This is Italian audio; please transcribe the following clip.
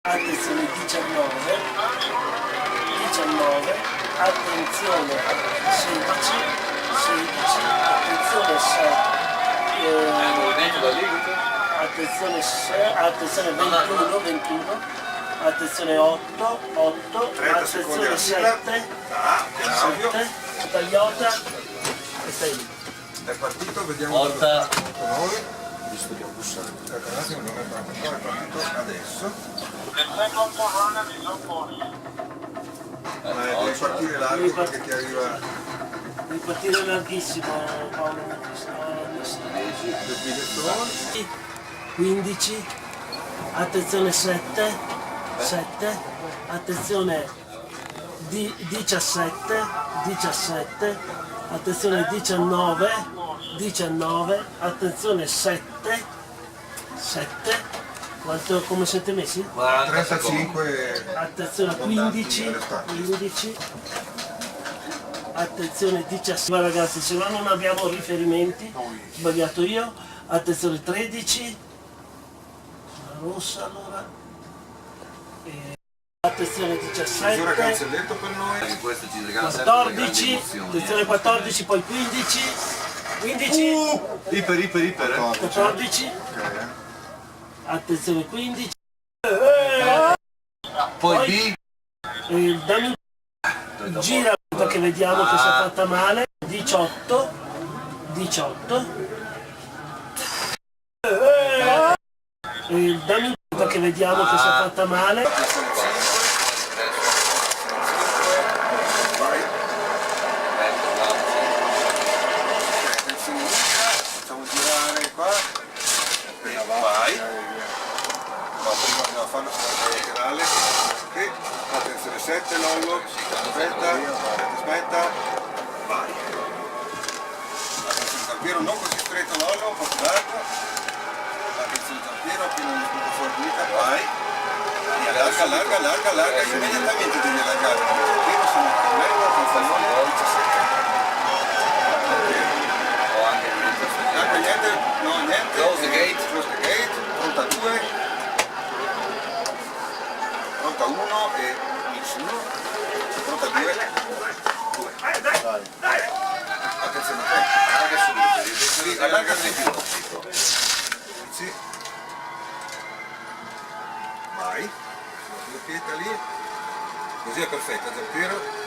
Attenzione 19, 19, attenzione 16, 16, attenzione 7, attenzione 21, 21, attenzione 8, 8, attenzione 7, 7, tagliota e stai lì. È partito, vediamo Volta. noi. Visto che ho bussato. Aspetta un attimo, non è partito adesso. Devi partire largo perché ti arriva Devi partire larghissimo Paolo, 15, attenzione 7, 7, attenzione 17, 17, attenzione 19, 19, attenzione 7, 7, quanto, come siete messi? 35. Attenzione 15, 15, attenzione 17, ma ragazzi se no non abbiamo riferimenti, sbagliato io, attenzione 13, la rossa allora, attenzione Misura 17, cancelletto per noi. Questo ci regala sempre 14, grandi emozioni. attenzione 14, poi 15, 15, Iper. 14, Ok, attenzione 15, Poi B. dammi un gira che vediamo che si è fatta male, 18, 18, dammi un che vediamo che si è fatta male, vai. Attenzione unica, facciamo girare qua. Appena vai. No, prima no, fallo laterale. Ok. Attenzione 7, Lollo. Aspetta. Vai. Attenzione Zampiero, non così stretto Lollo, un po' più largo. Attenzione Zampiero, appena un punto fuori vita, vai. Allarga, immediatamente devi allargare. Zampiero se non problema, con Fallone 17. Ho anche il Niente, no, niente. Close the gate. Close the gate. Pronta 2. Pronta 1 e X1. Pronta 2. 2. Attenzione 3. Allarga subito. Sì. Vai. Sulla tua pieta lì. Così è perfetta, Zampiero.